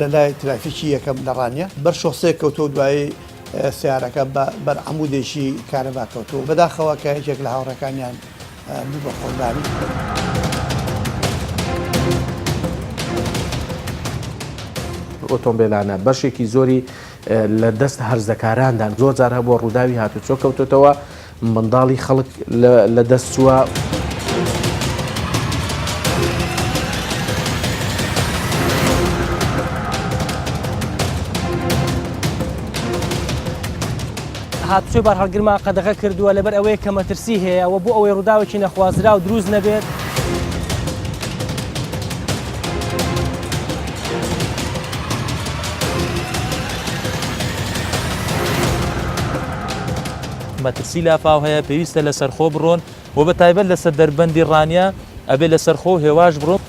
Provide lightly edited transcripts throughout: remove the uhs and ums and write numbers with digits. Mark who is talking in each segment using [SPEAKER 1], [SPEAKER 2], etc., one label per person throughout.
[SPEAKER 1] لە لای ترافیکی یەکەم لە ڕانیە بەر شۆسێ کەوتۆ دوایی سیارەکە بەر عەمودێکی کارەبا کەوتۆ بەداخەوە کە یەکێک لە هاوڕەکانیان بوو بە قوربانی.
[SPEAKER 2] ئۆتۆمبیلانە بەشێکی زۆری لە دەست هەرزەکاراندا زۆر جار هەبووە ڕووداوی هاتوچۆ کەوتوتەوە منداڵی خەڵک لە دەست چووە.
[SPEAKER 3] هاتوچۆی بار هەڵگرما قەدەغە کردووە لەبەر ئەوەیە کە مەترسی هەیە و بۆ ئەوەی ڕووداوێکی نەخوازرا و دروست نەبێت.
[SPEAKER 4] مەترسی لافاو هەیە پێویستە لە سەرخۆ بڕۆن و بە تایبەت لەسەر دەربەندی ڕانیە ئەبێ لە سەرخۆ هێواش بڕۆن.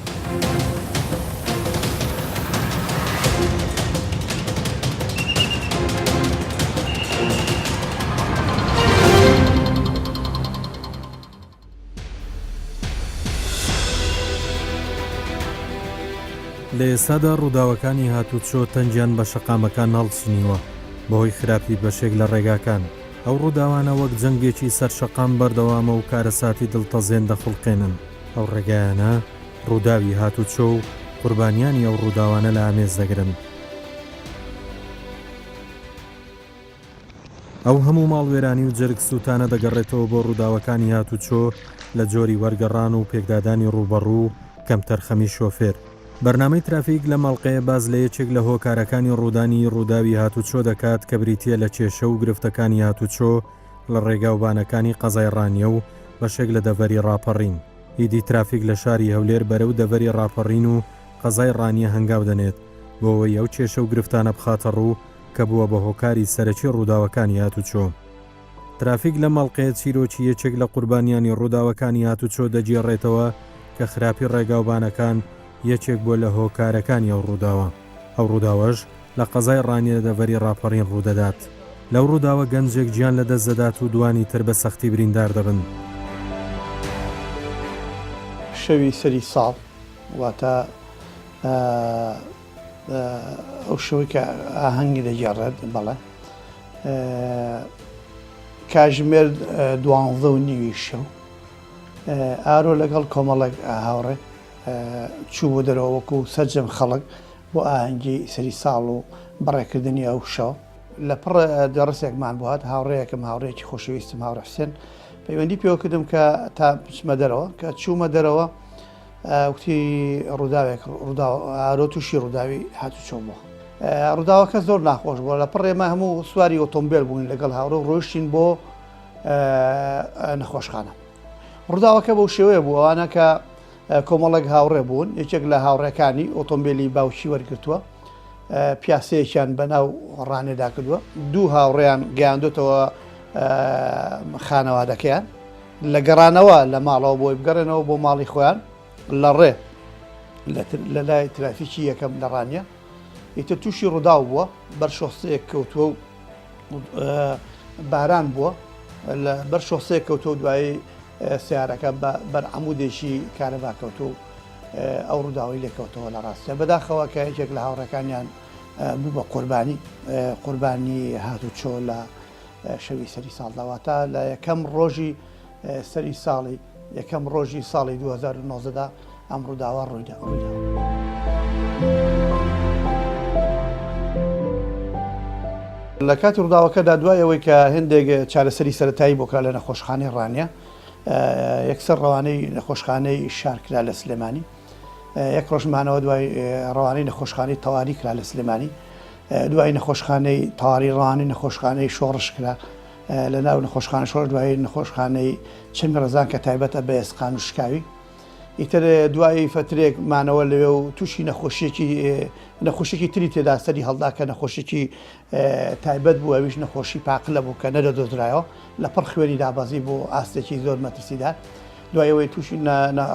[SPEAKER 5] لە ئێستادا ڕووداوەکانی هاتوچۆ تەنجیان بە شەقامەکان هەڵچنیوە بەهۆی خراپی بەشێک لە ڕێگاکان. ئەو ڕووداوانە وەک جەنگێکی سەرشەقام بەردەوامە و کارەساتی دڵتەزێن دەخڵقێنن. ئەو ڕێگایانە ڕووداوی هاتوچۆ و قوربانیانی ئەو ڕووداوانە لە ئامێز دەگرن. ئەو هەموو ماڵوێرانی و جەرگ سووتانە دەگەڕێتەوە بۆ ڕووداوەکانی هاتوچۆ لە جۆری وەرگەڕان و پێکدادانی ڕوبەڕوو کەم تەرخەمی شۆفێر. بەرنامەی ترافیک لە ماڵقەیە باز لە یەکێک لە هۆکارەکانی ڕوودانی ڕووداوی هاتوچۆ دەکات کە بریتیە لە کێشە و گرفتەکانی هاتوچۆ لە ڕێگاوبانەکانی قەزای ڕانیە و بەشێک لە دەڤەری ڕاپەڕین. هیدی ترافیک لە شاری هەولێر بەرەو دەڤەری ڕاپەڕین و قەزای ڕانیە هەنگاو دەنێت بۆەوەی ئەو کێشە و گرفتانە بخاتە ڕوو کە بووە بە هۆکاری سەرەکی ڕووداوەکانی هاتوچۆ. ترافیک لە ماڵقەیە چیرۆکی یەکێک لە قوربانیانی ڕووداوەکانی هاتوچۆ دەگێڕێتەوە کە خراپی ڕێگاوبانەکان یەکێک بۆ لە هۆکارەکانی ئەو ڕووداوە. ئەو ڕووداوەش لە قەزای ڕانیە دەڤەری ڕاپەڕین ڕوودەدات. لەو ڕووداوە گەنجێک گیان لە دەست دەدات و دوانی تر بە سەختی بریندار دەبن.
[SPEAKER 1] شەوی سەری ساڵ واتە ئەو شەوەی کە ئاهەنگی دەگێڕێت بەڵێ کاتژمێر 12:30 شەو ئارۆ لەگەڵ کۆمەڵێک هاوڕێ چوو بۆ دەرەوە وەکو سەرجەم خەڵک بۆ ئاهەنگی سەری ساڵ و بەڕێکردنی ئەو شەو لە پڕ دەڕستێکمان بووات هاوڕەیەکم هاوڕەیەکی خۆشەویستم هاوڕە حوسێن پەیوەندی پێوە کردم کە تا بچمە دەرەوە کە چوومە دەرەوە وتی ڕووداوێک ئارۆ تووشی ڕووداوی هاتوچۆ بووە. ڕووداوەکە زۆر ناخۆش بووە لە پڕێمە هەموو سواری ئۆتۆمبیل بووین لەگەڵ هاوڕە و ڕۆیشتین بۆ نەخۆشخانە. ڕووداوەکە بەو شێوەیە بوو ئەوانە کە کۆمەڵێک هاوڕێ بوون یەکێک لە هاوڕێکانی ئۆتۆمبیلی باوکی وەرگرتووە پیاسەیەکیان بەناو ڕانێدا کردووە دوو هاوڕێیان گەیاندوتەوە خانەوادەکەیان لە گەڕانەوە لە ماڵەوە بۆی بگەڕێنەوە بۆ ماڵی خۆیان لە ڕێ لە لای ترافیکی یەکەم لە ڕانیە ئیتر تووشی ڕووداو بووە بەر شۆسەیەک کەوتووە و باران بووە بەر شۆسەیەک کەوتووە دوایی سیارەکە بەر عەمودێکی کارەبا کەوتو ئەو ڕووداوی لێکەوتەوە لە ڕاستە بەداخەوە کە یەکێک لە هاوڕەکانیان بوو بە قوربانی هاتوچۆ لە شەوی سەری ساڵداواتە لە یەکەم ڕۆژی سەری ساڵی یەکەم ڕۆژی ساڵی 2019دا ئەم ڕووداوە ڕوویدا. لە کاتی ڕووداوەکەدا دوایەوەی کە هێندێک چارەسەری سەرەتایی بۆکرا لە نەخۆشخانەی ڕانیە یەکسەر ڕەوانەی نەخۆشخانەی شارکرا لە سلێمانی یەک ڕۆژمانەوە دوای ڕەوانەی نەخۆشخانەی تەواری کرا لە سلێمانی دوای نەخۆشخانەی تەواری ڕەوانەی نەخۆشخانەی شۆڕش کرا لە ناو نەخۆشخانە شۆڕش دوای نەخۆشخانەی چەمی ڕەزان کە تایبەتە بە ئێسقان و شکاوی ئیتر دوای فترێک مانەوە لەوێ و تووشی نەخۆشیێکی تری تێدا سەری هەڵدا کە نەخۆشیێکی تایبەت بوو ئەویش نەخۆشی پاقلە بوو کە نەدەدۆزرایەوە لە پڕ خوێنی دابەزی بۆ ئاستێکی زۆر مەترسیدار دوایەوەی تووشی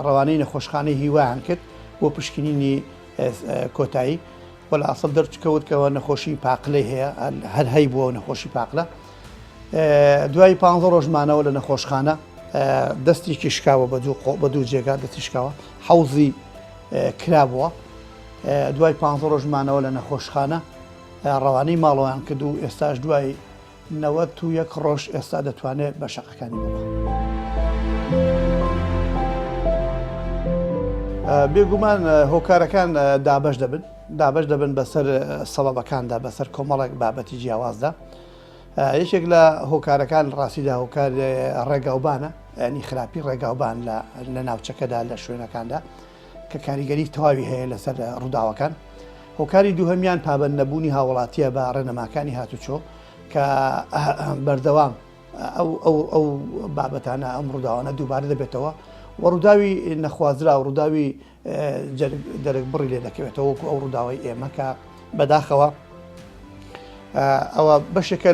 [SPEAKER 1] ڕەوانەی نەخۆشخانەی هیوایان کرد بۆ پشکنینی کۆتایی وە لە ئاسڵ دەرچکەوتکەوە نەخۆشی پاقلەی هەیە هەر هەی بووە نەخۆشی پاقلە دوای 15 ڕۆژمانەوە لە نەخۆشخانە دەستێکی شکاوە بە دوو جێگا دەستی شکاوە حەوزی کرابووە دوای 15 ڕۆژمانەوە لە نەخۆشخانە ڕەوانەی ماڵەوەیان کرد و ئێستاش دوای 91 ڕۆژ ئێستا دەتوانێت بە شەقەکانی بڵێ. بێگومان هۆکارەکان دابش دەبن بەسەر سەبەبەکاندا بەسەر کۆمەڵێک بابەتی جیاوازدا. یەکێک لە هۆکارەکان ڕاستیدا هۆکار ڕێگاوبانە، ینی خراپی ڕێگاوبان لە ناوچەکەدا لە شوێنەکاندا کە کاریگەری تەواوی هەیە لەسەر ڕووداوەکان. هۆکاری دووهەمیان پابەند نەبوونی هاوڵاتیە بە ڕێنەماکانی هاتوچۆ کە بەردەوام ئەو بابەتانە ئەم ڕووداوانە دووبارە دەبێتەوە و ڕووداوی نەخوازرا و ڕووداوی دەرەک بڕی لێ دەکەوێتەوە وەکو ئەو ڕووداوی ئێمە کە بەداخەوە ئەوە بەشێکە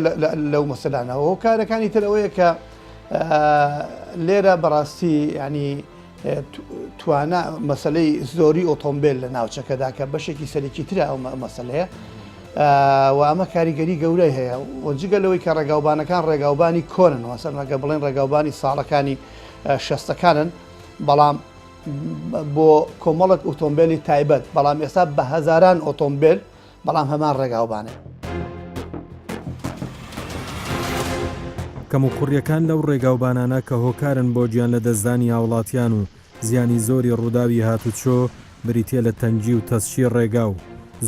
[SPEAKER 1] لەو مەسەلانەوە. هۆکارەکانی تر ئەوەیە کە لێرە بەڕاستی ینی توانە مەسلەی زۆری ئۆتۆمبیل لە ناوچەکەدا کە بەشێکی سەرێکی ترە ئەو مەسلەیە و ئەمە کاریگەری گەورەی هەیە و جگە لەوەی کە ڕێگاوبانەکان ڕێگاوبانی کۆنن وەسەرمەگە بڵێن ڕێگاوبانی ساڵەکانی شەستەکانن بەڵام بۆ کۆمەڵک ئۆتۆمبیلی تایبەت بەڵام ئێستا بە هەزاران ئۆتۆمبیل بەڵام هەمان ڕێگاوبانێ.
[SPEAKER 5] کەم و کوڕیەکان لەو ڕێگاوبانانە کە هۆکارن بۆ گیان لە دەستدانی هاوڵاتیان و زیانی زۆری ڕووداوی هاتوچۆ بریتە لە تەنجی و تەسشی ڕێگا و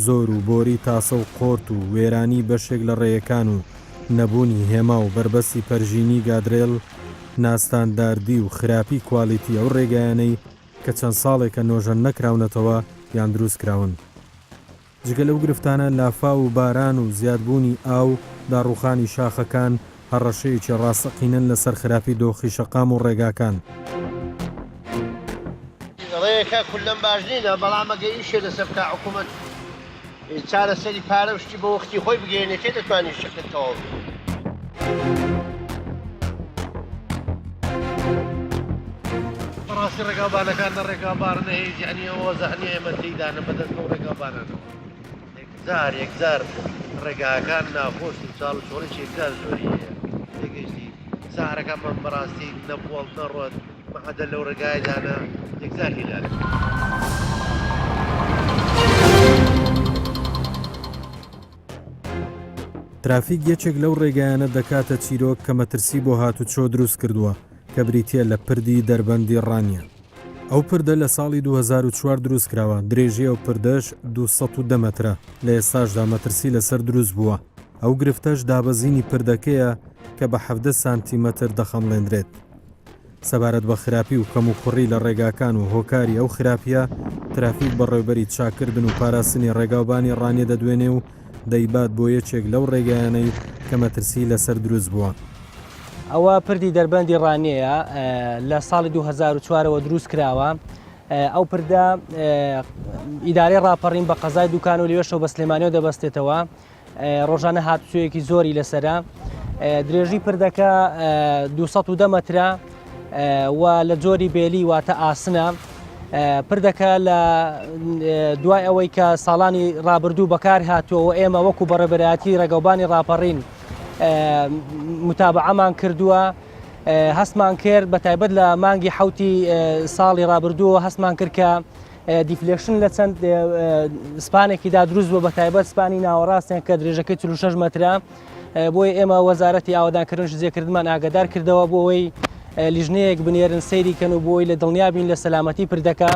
[SPEAKER 5] زۆر و بۆری تاسە و قۆرت و وێرانی بەشێک لە ڕێیەکان و نەبوونی هێما و بربەسی پەرژینی گادرێل ناستانداردی و خراپی کوالیتی ئەو ڕێگایانەی کە چەند ساڵێکە نۆژەن نەکراونەتەوە یان دروست کراون. جگە لەو گرفتانە لافا و باران و زیادبوونی ئاو داڕوخانی شاخەکان هەڕەشەیەکی ڕاستەقینەن لەسەر خراپی دۆخی شەقام و ڕێگاکان.
[SPEAKER 6] ڕێیەکە کولەم باش نینە بەڵام ئەگە ئیشێ لەسەر بکە حکوومەت چارەسەری پارە شتی بە وەختی خۆی بگەێنێتێ دەتوانێت شەکردەوە. بەڕاستی ڕێگاوبانەکان لە ڕێگاوبارن هەیە جیانیەوە زەهنی ئێمە تێیدانە بەدەست بەو ڕێگاوبانانەوە. یەکجار ڕێگاکان ناخۆش و چاڵ چۆڵێکی یەکجار زۆری هەیە تێگەیشتی زارەکان من بەڕاستی نەبووڵ نەڕۆت مەحەدە لەو ڕێگایدانە یەکجار هیلال.
[SPEAKER 5] ترافیک یەکێک لەو ڕێگایانە دەکاتە چیرۆک کە مەترسی بۆ هاتوچۆ دروست کردووە کە بریتە لە پردی دەربەندی ڕانیە. ئەو پردە لە ساڵی 2004 دروست کراوە. درێژی ئەو پردەش 210 مەترە لە ئێستاشدا مەترسی لەسەر دروست بووە. ئەو گرفتەش دابەزینی پردەکەیە کە بە 17 سانتیمەتر دەخەمڵێنرێت. سەبارەت بە خراپی و کەم و کوڕی لە ڕێگاکان و هۆکاری ئەو خراپیە ترافیک بەڕێوبەری چاکردن و پاراستنی ڕێگاوبانی ڕانیە دەدوێنێ و دەیبات بۆ یەکێک لەو ڕێگایانەی کە مەترسی لەسەر دروست بووە.
[SPEAKER 3] ئەوە پردی دەربەندی ڕانیەیە لە ساڵی 2004ەوە دروست کراوە. ئەو پردە ئیدارەی ڕاپەڕین بە قەزای دوکان و لێوێشەوە بە سلێمانیەوە دەبەستێتەوە. ڕۆژانە هاتوچۆیەکی زۆری لەسرە. درێژی پردەکە 210 مەترە و لە جۆری بێلی واتە ئاسنە. پردەکە لە دوای ئەوەی کە ساڵانی ڕابردوو بەکار هاتووە و ئێمە وەکو بەڕێبەرایەتی ڕێگاوبانی ڕاپەڕین متابعەمان کردووە هەستمان کرد بە تایبەت لە مانگی حوتی ساڵی ڕابردووە هەستمان کرد کە دیفلێکشن لە چەند سپانێکیدا دروست بووە بە تایبەت سپانی ناوەڕاستیان کە درێژەکەی 46 مەترە بۆی ئێمە وەزارەتی ئاوادانکردن زێکردمان ئاگادار کردەوە بۆ ئەوەی لیژنەیەک بنێرن سەیری کەن و بۆی لە دڵنیابین لە سەلامەتی پردەکە.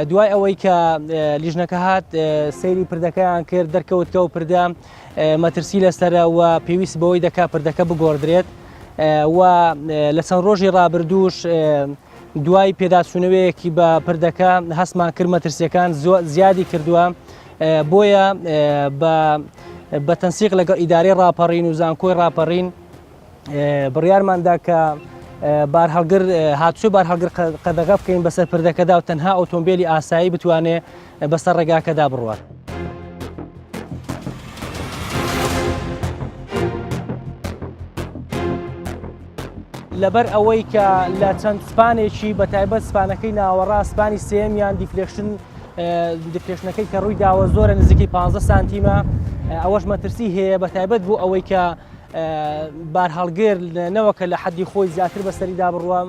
[SPEAKER 3] دوای ئەوەی کە لیژنەکە هات سەیری پردەکەیان کرد دەرکەوتکە و پردە مەترسی لەسەرە و پێویست بەوەی دەکا پردەکە بگۆڕدرێت و لە چەند ڕۆژی ڕابردووش دوای پێداچوونەوەیەکی بە پردەکە هەستمان کرد مەترسیەکان زیادی کردووە بۆیە بە تەنسیق لەگەڵ ئیدارەی ڕاپەڕین و زانکۆی ڕاپەڕین بڕیارماندا کە بارهەڵگر هاتوچۆ بارهەڵگر قەدەغە بکەین بەسەر پردەکەدا و تەنها ئۆتۆمبیلی ئاسایی بتوانێت بەسەر ڕێگاکەدا بڕوات. لەبەر ئەوەی کە لە چەند سپانێکی بە تایبەت سپانەکەی ناوەڕا سپانی سێمیان دیفلێکشنەکەی کە ڕووی داوە زۆرە نزیکی 15 سانتیمە ئەوەش مەترسی هەیە بە تایبەت بوو ئەوەی کە بارهەڵگر نەوەکە لە حەدی خۆی زیاتر بەسەریدا بڕوام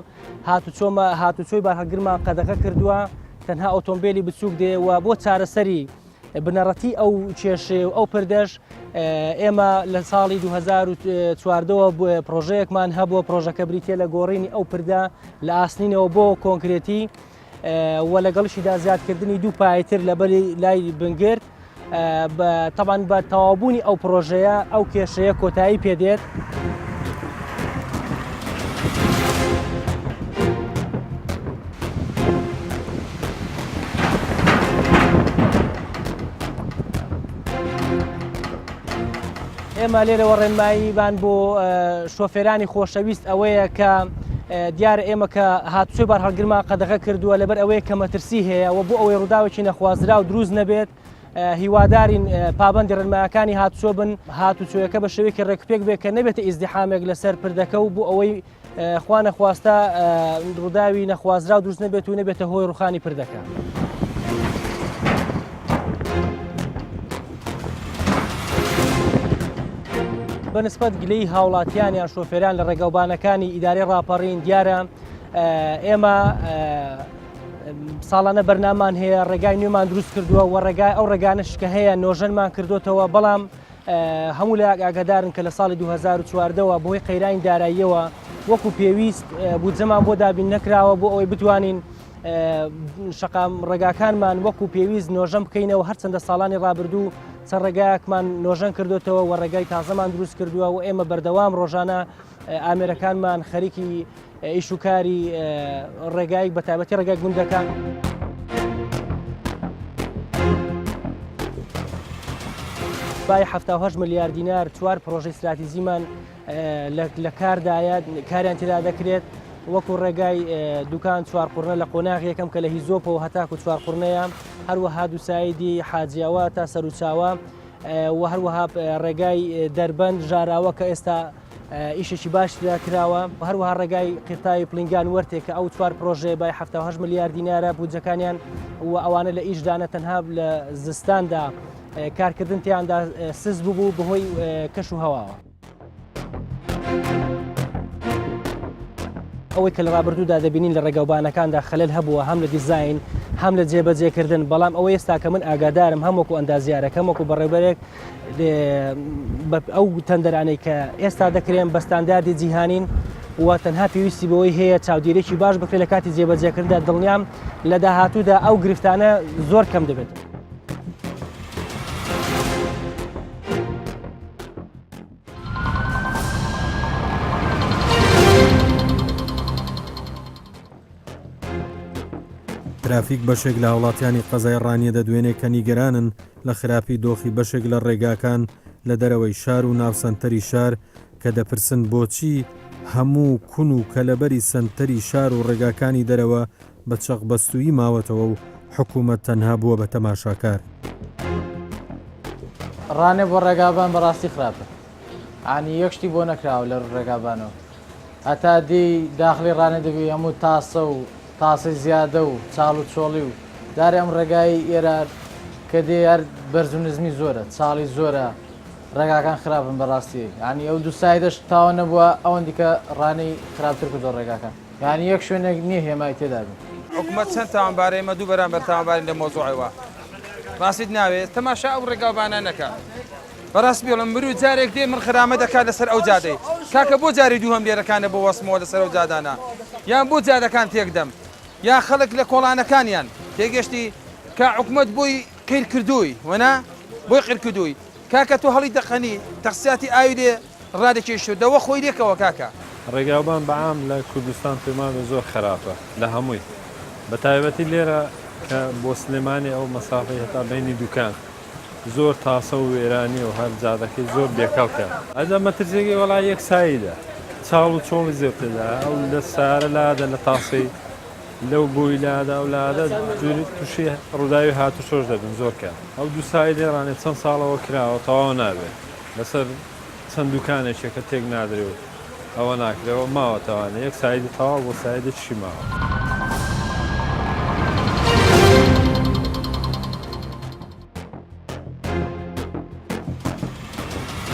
[SPEAKER 3] هاتوچۆی بارهەڵگرمان قەدەغە کردووە تەنها ئۆتۆمبیلی بچووک دێ و بۆ چارەسەری بنەڕەتی ئەو کێشێ و ئەو پردەش ئێمە لە ساڵی 2014 پرۆژەیەکمان هەبووە پرۆژەکە بریتە لە گۆڕینی ئەو پردە لە ئاسنینەوە بۆ کۆنکرێتی و لەگەڵشیدا زیادکردنی دوو پایتر لەبەری لای بنگرد طبعاً بە تەواوبوونی ئەو پرۆژەیە ئەو کێشەیە کۆتایی پێدێت. ئێمە لێرەوە ڕێنماییبان بۆ شۆفێرانی خۆشەویست ئەوەیە کە دیارە ئێمە کە هاتوچۆی بار هەڵگرمان قەدەغە کردووە لەبەر ئەوەیە کە مەترسی هەیە و بۆ ئەوەی ڕووداوێکی نەخوازرا و دروست نەبێت هیوادارین پابەندی ڕێنمایەکانی هاتوچۆ بن هاتوچۆیەکە بە شێوەیەکی ڕێکپێک بێت کە نەبێتە ئیزدیحامێک لەسەر پردەکە و بۆ ئەوەی خوا نەخواستە ڕووداوی نەخوازرا و دروست نەبێت و نەبێتە هۆی ڕوخانی پردەکە. بەنسبەت گلەی هاوڵاتیانیان شۆفێران لە ڕێگەوبانەکانی ئیدارەی ڕاپەڕین دیارە ئێمە ساڵانە بەرنامان هەیە ڕێگای نوێمان دروست کردووە و ڕێگای ئەو ڕێگانش کە هەیە نۆژەنمان کردوتەوە بەڵام هەموو لە ئاگادارن کە لە ساڵی 2014ەوە بۆی قەیرانی داراییەوە وەکو پێویست بودجەمان بۆ دابین نەکراوە بۆ ئەوەی بتوانین شەقام ڕێگاکانمان وەکو پێویست نۆژەم بکەینەوە هەرچەندە ساڵانی ڕابردوو چەند ڕێگایەکمان نۆژەن کردوتەوە و ڕێگای تازەمان دروست کردووە و ئێمە بەردەوام ڕۆژانە ئامێرەکانمان خەریکی ئیشوکاری ڕێگای بە تایبەتی ڕێگای گوندەکان. بای 78 ملیار دینار چوار پرۆژەی استراتیژیمان لە کاردایە کاریان تێدا دەکرێت وەکو ڕێگای دوکان چوارقورنە لە قۆناغ یەکەم کە لە هیزۆپەوە هەتاکو چوارقورنەیە هەروەها دووسایدی حاجیاوە تا سەرچاوە و هەروەها ڕێگای دەربەند ژاراوە کە ئێستا ئیشێکی باشدا کراوە هەروەها ڕێگای قیرتاوی پلنگان وەرتێک کە ئەو چوار پرۆژێ بای 78 ملیار دینارە بودجەکانیان و ئەوانە لە ئیشدانە تەنها لە زستاندا کارکردن تیاندا سز بوو بەهۆی کەش و هەواوە. ئەوەی کە لە ڕابردوودا دەبینین لە ڕێگەوبانەکاندا خەلەل هەبووە هەم لە دیزاین هەم لە جێبەجێکردن بەڵام ئەوە ئێستا کە من ئاگادارم هەمووەکو ئەندازیارەکەم وەکو بەڕێبەرێک ئەو تەندەرانەی کە ئێستا دەکرێن بە ستانداردی جیهانین و تەنها پێویستی بەوەی هەیە چاودێرێکی باش بکرێت لە کاتی جێبەجێکردندا دڵنیام لە داهاتوودا ئەو گرفتانە زۆر کەم دەبێت.
[SPEAKER 5] ترافیک بەشێک لە وڵاتیانی قەزای ڕانیە دەدوێنێ کە نیگەرانن لە خراپی دۆخی بەشێک لە ڕێگاکان لە دەرەوەی شار و ناوسەنتەری شار کە دەپرسن بۆچی هەموو کون و کەلەبەری سنتەری شار و ڕێگاکانی دەرەوە بە چەقبەستویی ماوەتەوە و حکوومەت تەنها بووە بە تەماشاکار.
[SPEAKER 7] ڕانێ بۆ ڕێگابان بەڕاستی خراپە ئانی یەکشتی بۆ نەکراوە لە ڕێگابانەوە هەتا دی داخلی ڕانە دەبێت هەموو تاسە و تاسی زیادە و چاڵ و چۆڵی و دارێ ئەم ڕێگای ئێرە کە دێ هەر بەرز و نزمی زۆرە چاڵی زۆرە ڕێگاکان خراپن بەڕاستی ینی ئەو دوو سایدەش تاوە نەبووە ئەوەن دیکە ڕانەی خراپتر کردۆ ڕێگاکان ینی یەک شوێنێک نییە هێمای تێدا بێت.
[SPEAKER 8] حکوومەت چەند تاوانبارەی ئێمە دوو بەرامبەر تاوانبارین لە مۆزوعەوە ڕاستیت ناوێت تەماشا ئەو ڕێگاوانە نەکە بەڕاستی بڵم مرو جارێک دێ من خرامە دەکات لەسەر ئەو جادەی کاکە بۆ جاری دووهەم لێرەکانە بۆ وەسمەوە لەسەر ئەو جادانە یان بۆ جادەکان تێکدەم یا خەڵک لە کۆڵانەکانیان تێگەشتی کە حکوومەت بۆی قیر کردووی وەنا بۆی قیر کردووی کاکە تۆ هەڵی دەقەنی تەخسیاتی ئاوی لێ ڕادێکێشتو دەوە خۆی لێکەوە کاکە
[SPEAKER 9] ڕێگاوبان بەعام لە کوردستان پێمانە زۆر خراپە لە هەمووی بە تایبەتی لێرە کە بۆ سلێمانی ئەو مەسافەی هەتا بینی دوکان زۆر تاسە و وێرانی و هەر جادەکەی زۆر بێکەڵکە ئەدا مەترسێکی وەڵای یەک ساییدا چاڵ و چۆڵی زێتدا ئەو لە سارە لادا لە تاسەی لەو بۆی لادا و لادا تووشی ڕووداوی هاتو شۆش دەبن زۆرکە ئەو دوو سای لێڕانێت چەند ساڵەوە کراوە تەواو نابێت لەسەر چەند دوکانێکێکە تێک نادرێت ئەوە ناکرێەوە ماوەتەوانە یەک سایدی تەواو بۆ سایدە چی ماوە.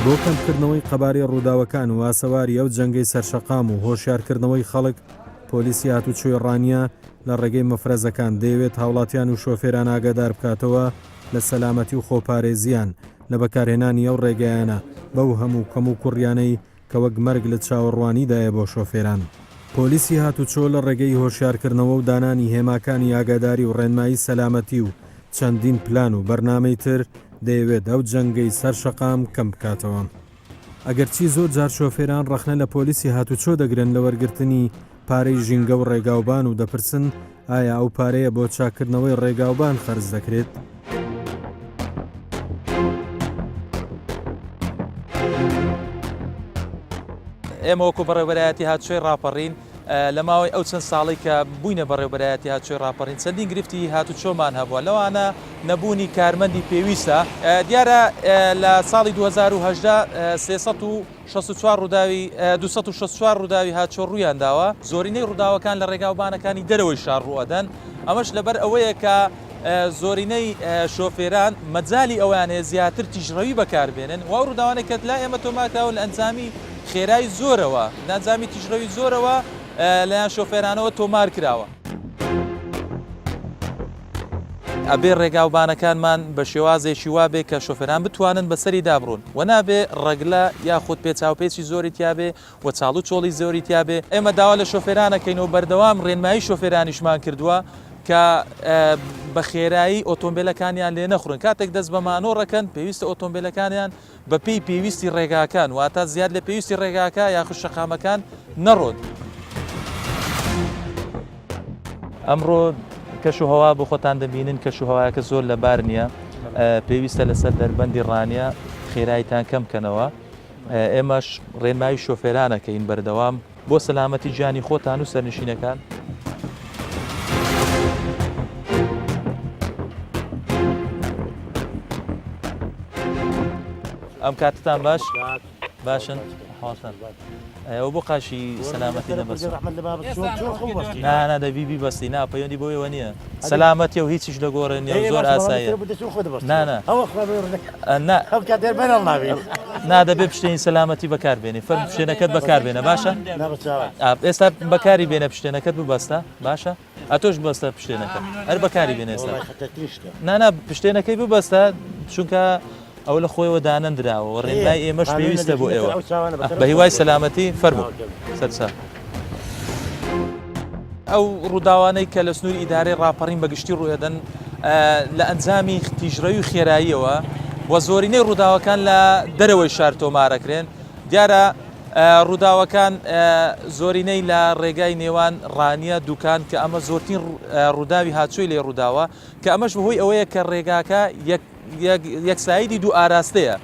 [SPEAKER 5] بۆ کەمکردنەوەی قەبارەی ڕووداوەکان و ئاسەواری ئەو جەنگەی سەرشەقام و هۆشیارکردنەوەی خەڵک پۆلیسی هاتوچۆی ڕانیە لە ڕێگەی مەفرەزەکان دەیەوێت هاوڵاتیان و شۆفێران ئاگادار بکاتەوە لە سەلامەتی و خۆپارێزیان لە بەکارهێنانی ئەو ڕێگەیانە بەو هەموو کەم و کوڕیانەی کە وەک مەرگ لە چاوەڕوانیدایە بۆ شۆفێران. پۆلیسی هاتوچۆ لە ڕێگەی هۆشیارکردنەوە و دانانی هێماکانی ئاگاداری و ڕێنمایی سەلامەتی و چەندین پلان و بەرنامەی تر دەیەوێت ئەو جەنگەی سەر شەقام کەم بکاتەوە. ئەگەرچی زۆر جار شۆفێران ڕەخنە لە پۆلیسی هاتوچۆ دەگرن لە وەرگرتنی پارەی ژینگە و ڕێگاوبان و دەپرسن ئایا ئەو پارەیە بۆ چاکردنەوەی ڕێگاوبان خەرج دەکرێت؟
[SPEAKER 4] ئێمە وەکو بەڕێوەبەرایەتی هاتوچۆی ڕاپەڕین لە ماوەی ئەو چەند ساڵی کە بووینە بەڕێوەبەرایەتی هاتوچۆی ڕاپەڕین چەندین گرفتی هاتوچۆمان هەبووە لەوانە نەبوونی کارمەندی پێویستە. دیارە لە ساڵی 2010 364 ڕووداوی 264 ڕووداوی هاتوچۆ ڕوویان داوە، زۆرینەی ڕووداوەکان لە ڕێگاوبانەکانی دەرەوەی شار ڕوئەدەن. ئەمەش لەبەر ئەوەیە کە زۆرینەی شۆفێران مەجای ئەوانەیە زیاتر تیژڕەوی بەکاربێنن و ڕووداوانێک کە لای ئێمە تۆماکراون لە ئەنجامی خێرای زۆرەوە نانجامی تیژڕەوی زۆرەوە لەیان شۆفێرانەوە تۆمار کراوە. ئەبێ ڕێگاوبانەکانمان بە شێوازێکی وابێ کە شۆفێران بتوانن بەسەری دابڕون و نابێ ڕەگلە یاخود پێچاوپێکی زۆری تیابێ و چاڵ و چۆڵی زۆری تیابێ. ئێمە داوا لە شۆفێرانەکەینەوە بەردەوام ڕێنمایی شۆفێرانیشمان کردووە کە بە خێرایی ئۆتۆمبیلەکانیان لێ نەخورن. کاتێک دەست بە مانۆڕەکەن پێویستە ئۆتۆمبیلەکانیان بە پێی پێویستی ڕێگاکان واتە زیاد لە پێویستی ڕێگاکە یاخود شەقامەکان نەڕۆن. ئەمڕۆ کەش و هەوا بۆ خۆتان دەبینن کەش و هەوایەکە زۆر لەبار نییە، پێویستە لەسەر دەربەندی ڕانیە خێراییتان کەم بکەنەوە. ئێمەش ڕێنمایی شۆفێرانەکەین بەردەوام بۆ سەلامەتی گیانی خۆتان و سەرنشینەکان. ئەم کاتتان باش باشن حاڵتان ئەوە بۆ قاشی سەلامەتی دەبەست نانە دەبی بەستی نا پەیوەندی بۆیەوە نییە سەلامەتی و هیچیش لە گۆڕە نیە زۆر ئاساییە نادەبێ پشتێنی سەلامەتی بەکاربێنی فەرم پشتێنەکەت بەکاربێنە باشە ئێستا بەکاری بێنە پشتێنەکەت ببەستە باشە ئەتۆش بەستە پشتێنەکە هەر بەکاری بێنێ ئێستا نانا پشتێنەکەی ببەستە چونکە ئەو لە خۆیەوە دانەندراوە ڕێنمای ئێمەش پێویستە بۆ ئێوە بە هیوای سەلامەتی فەرموو سەرچا. ئەو ڕووداوانەی کە لە سنووری ئیدارەی ڕاپەڕین بەگشتی ڕوئەدەن لە ئەنجامی تیژڕەوی و خێراییەوە و زۆرینەی ڕووداوەکان لە دەرەوەی شار تۆمارەکرێن. دیارە ڕووداوەکان زۆرینەی لە ڕێگای نێوان ڕانیە دوکان کە ئەمە زۆرترین ڕووداوی هاتووی لێ ڕووداوە کە ئەمەش بەهۆی ئەوەیە کە ڕێگاکە یەکسایدی دوو ئاراستەیە.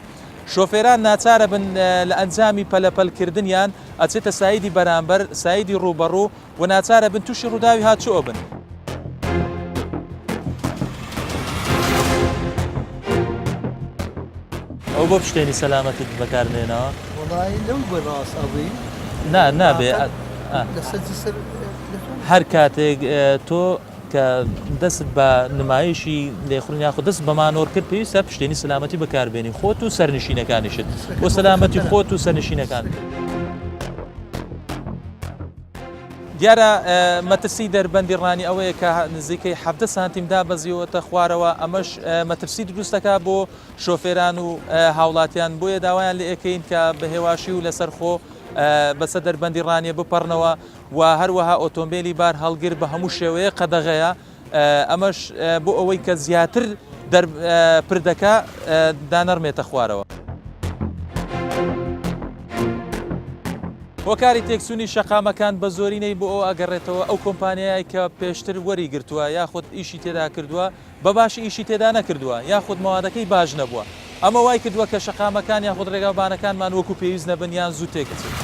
[SPEAKER 4] شۆفێران ناچارە بن لە ئەنجامی پەلەپەلکردنیان ئەچێتە سایدی بەرامبەر سایدی ڕوبەڕوو و ناچارە بن تووشی ڕووداوی هاتووە بن. ئەو بۆ پشتێنی سەلامەتت بەکارمێنەوە نابێ هەر کاتێک تۆ کە دەست بە نمایشی لێخڕین یاخود دەست بەمانۆر کرد پێویستە پشتێنی سەلامەتی بەکاربێنی خۆت و سەرنشینەکانیشت بۆ سەلامەتی خۆت و سەرنشینەکان. دیارە مەترسی دەربەندی ڕانی ئەوەیە کە نزیکەی 7 سانتیم دابەزیەوەتە خوارەوە ئەمەش مەترسی دروستەکە بۆ شۆفێران و هاوڵاتیان بۆیە داوایان لێ ئەەکەین کە بە هێواشی و لەسەر خۆ بەسەر دەربەندی ڕانیە بپەڕنەوە و هەروەها ئۆتۆمبیلی بار هەڵگر بە هەموو شێوەیە قەدەغەیە. ئەمەش بۆ ئەوەی کە زیاتر پردەکە دانەڕمێتە خوارەوە. هۆکاری تێکسوونی شەقامەکان بە زۆرینەی بۆ ئەو ئەگەڕێتەوە ئەو کۆمپانیایی کە پێشتر وەری گرتووە یاخود ئیشی تێدا کردووە بە باشی ئیشی تێدا نەکردووە یاخود مەوادەکەی باش نەبووە. ئەمە وای کردووە کە شەقامەکان یاخود ڕێگاوبانەکانمان وەکو پێویست نەبن یان زوو تێکچێت.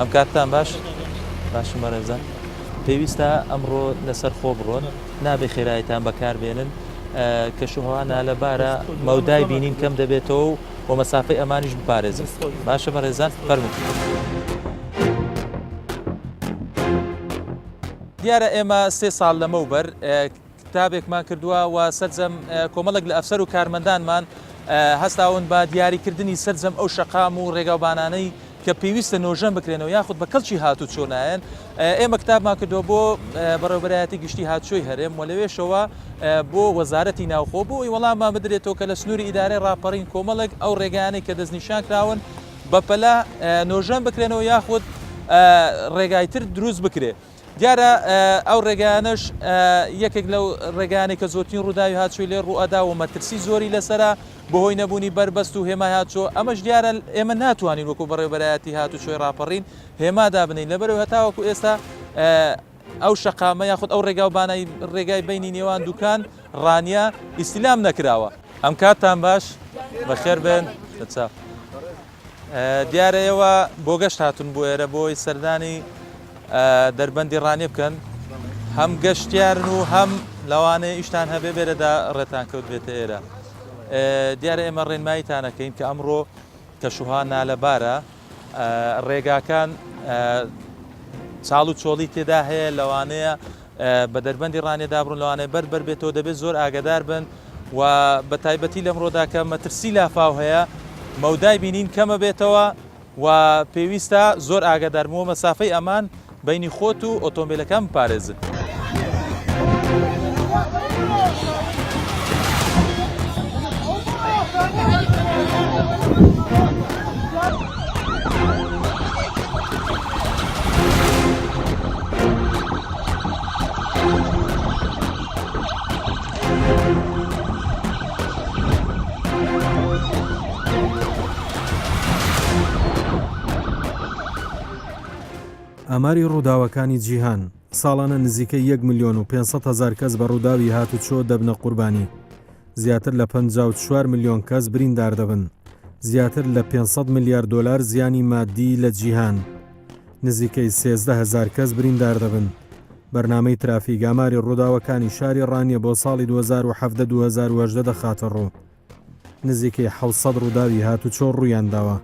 [SPEAKER 4] ئەم کاتتان باش باشم بەڕێزان پێویستە ئەمڕۆ لەسەر خۆ بڕۆن نابێ خێراییتان بەکاربێنن کەشوهەوانە لەبارە مەودای بینین کەم دەبێتەوە و مەسافەی ئەمانیش بپارێزن باشە بەڕێزان فەرموو. دیارە ئێمە 3 ساڵ لەمەوبەر کتابێکمان کردووە و سەرجەم کۆمەڵک لە ئەفسەر و کارمەندانمان هەستاون بە دیاریکردنی سەرجەم ئەو شەقام و ڕێگاوبانانەی کە پێویستە نۆژەم بکرێنەوە یاخود بە کەڵکی هاتوو چۆنایەن ئێمە کتابمان کردووە بۆ بەڕێوەبەرایەتی گشتی هاتوچۆی هەرێم و لەوێشەوە بۆ وەزارەتی ناوخۆ بۆ وەڵاممان بدرێتەوە کە لە سنووری ئیدارەی ڕاپەڕین کۆمەڵک ئەو ڕێگانەی کە دەستنیشان کراون بەپەلا نۆژەم بکرێنەوە یاخود ڕێگایتر دروست بکرێ. دیارە ئەو ڕێگانش یەکێک لەو ڕێگانێک کە زۆرترین ڕووداوی هاتووی لێ ڕوئەدا و مەترسی زۆری لەسرە بەهۆی نەبوونی بربەست و هێمای هاتووە ئەمەش دیارە ئێمە ناتوانین وەکو بەڕێوەبەرایەتی هاتوچۆی ڕاپەڕین هێمادا بنین لەبەرەوە هەتاوەکو ئێستا ئەو شەقامە یاخود ئەو ڕێگاوبانەی ڕێگای بینی نێوان دوکان ڕانیا ئیسلام نەکراوە. ئەم کاتتان باش بەخێر بێن چاو. دیارە ئێوە بۆ گەشت هاتون بۆ ئێرە بۆی سەردانی دەربەندی ڕانێ بکەن هەم گەشتیارن و هەم لەوانەیە ئیشتان هەبێ بێرەدا ڕێتان کەوت بێتە ئێرە. دیارە ئێمە ڕێنماییتانەکەین کە ئەمڕۆ کەشوها نالەبارە ڕێگاکان چاڵ و چۆڵی تێدا هەیە لەوانەیە بە دەربەندی ڕانێدا بڕون لەوانەیە بەر بێتەوە دەبێت زۆر ئاگدار بن و بە تایبەتی لەمڕۆدا کە مەترسی لافاو هەیە مەودای بینین کەمە بێتەوە و پێویستە زۆر ئاگدارمەوە مەسافەی ئەمان بینی خۆت و ئۆتۆمبیلەکان بپارێزن.
[SPEAKER 5] ئاماری ڕووداوەکانی جیهان ساڵانە نزیکەی 1,500,000 کەس بە ڕووداوی هاتوچۆ دەبنە قوربانی. زیاتر لە 54 ملیۆن کەس بریندار دەبن. زیاتر لە 500 میلیارد دلار زیانی مادی لە جیهان. نزیکەی 13,000 کەس بریندار دەبن. بەرنامەی ترافیک ئاماری ڕووداوەکانی شاری ڕانیە بۆ ساڵی 2017-2018 دەخاتە ڕوو. نزیکەی 700 ڕووداوی هاتوچۆ ڕوویانداوە.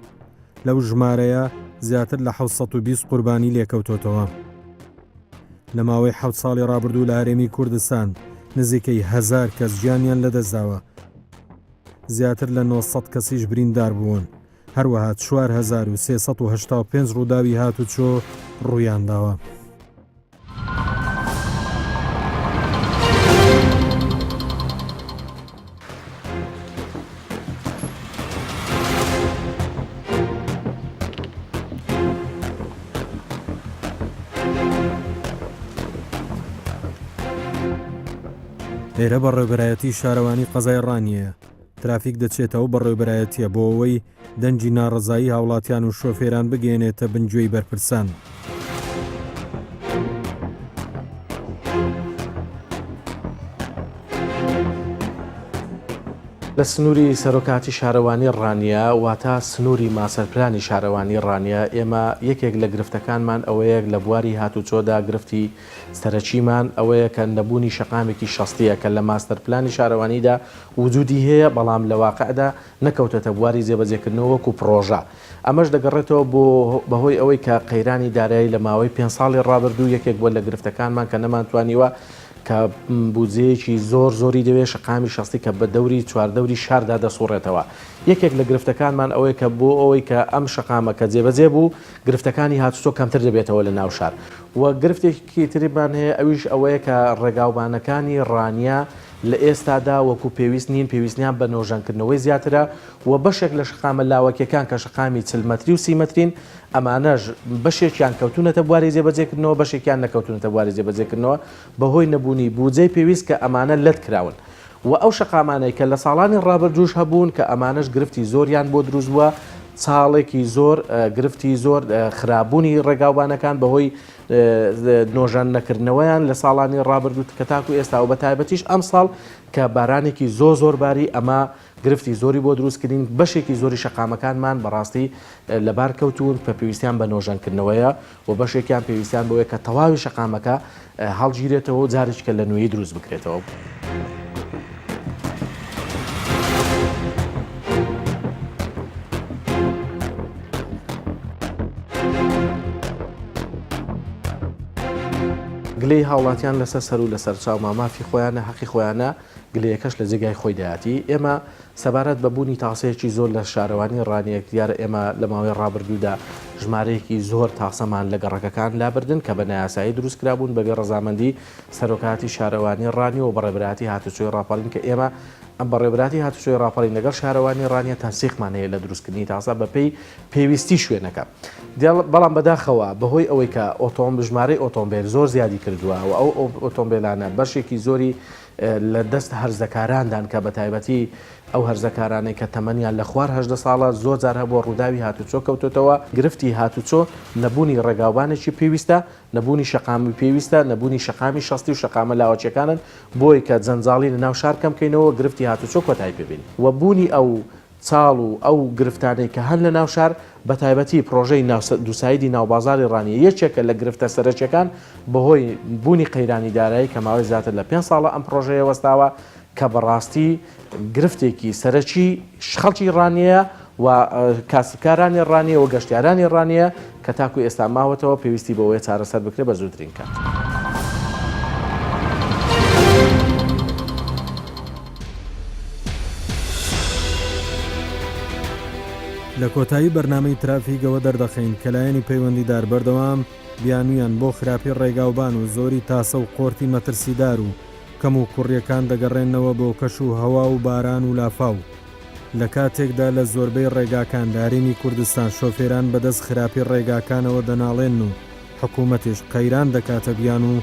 [SPEAKER 5] لەو ژمارەیە زیاتر لە 720 قوربانی لێکەوتۆتەوە. لە ماوەی 7 ساڵی ڕابردوو لە هەرێمی کوردستان نزیکەی 1000 کەس گیانیان لەدەستداوە. زیاتر لە 900 کەسیش بریندار بوون. هەروەها 4385 ڕووداوی هاتوچۆ ڕوویانداوە. ئێرە بەڕێوەبەرایەتی شارەوانی قەزای ڕانیە. ترافیک دەچێتەوە بەڕێوەبەرایەتیە بۆ ئەوەی دەنجی ناڕەزایی هاوڵاتیان و شۆفێران بگەێنێتە بنگوێی بەرپرسان.
[SPEAKER 2] لە سنووری سەرۆکاتی شارەوانی ڕانیە واتە سنووری ماسەرپلانی شارەوانی ڕانیە ئێمە یەکێک لە گرفتەکانمان ئەوەیە لە بواری هاتوچۆدا گرفتی سەرەکیمان ئەوەیە کە نەبوونی شەقامێکی شەستیە کە لە ماستەرپلانی شارەوانیدا وجودی هەیە بەڵام لە واقعدا نەکەوتەتە بواری جێبەجێکردنەوە وەکو پرۆژە. ئەمەش دەگەڕێتەوە بۆ بەهۆی ئەوەی کە قەیرانی دارایی لە ماوەی 5 ساڵی ڕابردوو یەکێک بۆ لە گرفتەکانمان کە نەمانتوانیوە کە بودجەیەکی زۆری دەوێت شەقامی شەستی کە بە دەوری چواردەوری شاردا دەسوڕێتەوە. یەکێک لە گرفتەکانمان ئەوەیە کە بۆ ئەوەی کە ئەم شەقامە کە جێبەجێ بوو گرفتەکانی هاتوچۆ کەمتر دەبێتەوە لە ناو شار. و گرفتێکی تریمان هەیە ئەویش ئەوەیە کە ڕێگاوبانەکانی ڕانیا لە ئێستادا وەکو پێویست نین پێویستیان بە نۆژەنکردنەوەی زیاترە و بەشێک لە شقامە لاوەکیەکان کە شقامی 40 مەتری و 30 مەترین ئەمانەش بەشێکیان کەوتونەتە بواری جێبەجێکردنەوە بەشێکیان نەکەوتونەتە بواری جێبەجێکردنەوە بەهۆی نەبوونی بودجەی پێویست کە ئەمانە لەت کراون. و ئەو شەقامانەی کە لە ساڵانی ڕابردووش هەبوون کە ئەمانەش گرفتی زۆریان بۆ دروست بووە چاڵێکی زۆر گرفتی زۆر خراببوونی ڕێگاوبانەکان بەهۆی نۆژان نەکردنەوەیان لە ساڵانی ڕابردوو کە تاکو ئێستا و بە تایبەتیش ئەم ساڵ کە بارانێکی زۆر باری ئەمە گرفتی زۆری بۆ دروستکردین بەشێکی زۆری شەقامەکانمان بەڕاستی لەبار کەوتون کە پێویستیان بە نۆژانکردنەوەیە و بەشێکیان پێویستیان بۆیە کە تەواوی شەقامەکە هەڵگیرێتەوە و جارێککە لە نوێی دروست بکرێتەوە. گلەی هاوڵاتیان لەسەر سەر و لەسەر چاو مامافی خۆیانە حەقی خۆیانە گلەیەکەش لە جێگای خۆی داهاتی ئێمە سەبارەت بە بوونی تاسەیەکی زۆر لە شارەوانی ڕانیەک دیارە ئێمە لە ماوەی ڕابردوودا ژمارەیەکی زۆر تاسەمان لە گەڕەکەکان لابردن کە بە نایاسایی دروست کرابوون بەبێ ڕەزامەندی سەرۆکاتی شارەوانی ڕانی و بەڕێبراتی هاتوچۆی ڕاپەڕین کە ئێمە ئەم بەڕێبراتی هاتوچۆی ڕاپەڕین لەگەڵ شارەوانی ڕانیە تەنسیقمان هەیە لە دروستکردنی تاسە بەپێی پێویستی شوێنەکە بەڵام بەداخەوە بەهۆی ئەوەی کە ژمارەی ئۆتۆمبیل زۆر زیادی کردووە و ئەو ئۆتۆمبیلانە بەشێکی زۆری لە دەست هەرزەکاراندان کە بە تایبەتی ئەو هەرزەکارانەی کە تەمەنیان لە خوار 18 ساڵە زۆر جار هەبووە ڕووداوی هاتوچۆ کەوتوتەوە گرفتی هاتوچۆ نەبوونی ڕێگاوبانێکی پێویستە نەبوونی شەقامی پێویستە نەبوونی شەقامی شەستی و شەقامە لاوەچەکانن بۆی کە جەنجاڵی لە ناو شار کەمکەینەوە گرفتی هاتوچۆ کۆتایی پێبین و بوونی ئەو چاڵ و ئەو گرفتانەی کە هەن لە ناو شار بە تایبەتی پرۆژەی دووسایدی ناوبازاری ڕانیە یەکێکە لە گرفتە سەرچەکان بەهۆی بوونی قەیرانی دارایی کە ماوەی زیاتر لە 5 ساڵە ئەم پرۆژەیە وەستاوە کە بەڕاستی گرفتێکی سەرەکی خەڵکی ڕانیە و کاسبکارانی ڕانیە و گەشتیارانی ڕانیە کە تاکو ئێستا ماوەتەوە پێویستی بەوەی چارەسەر بکرێت بە زووترین کات.
[SPEAKER 5] لە کۆتایی بەرنامەی ترافیکەوە دەردەخین کە لایەنی پەیوەندیدار بەردەوام بیانویان بۆ خراپی ڕێگاوبان و زۆری تاسە و قۆرتی مەترسیدار و کەم و کوڕیەکان دەگەڕێنەوە بۆ کەش و هەوا و باران و لافاو لە کاتێکدا لە زۆربەی ڕێگاکان دارینی کوردستان شۆفێران بەدەست خراپی ڕێگاکانەوە دەناڵێن و حکوومەتیش قەیران دەکاتە بیان و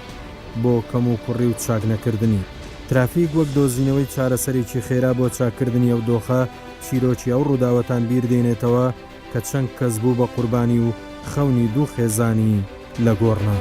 [SPEAKER 5] بۆ کەم و کوڕی و چاک نەکردنی ترافیک وەک دۆزینەوەی چارەسەرێکی خێرا بۆ چاکردنی ئەو دۆخە چیرۆکی ئەو ڕووداوەتان بیردێنێتەوە کە چەند کەس بوو بە قوربانی و خەونی دوو خێزانی لە گۆڕنا.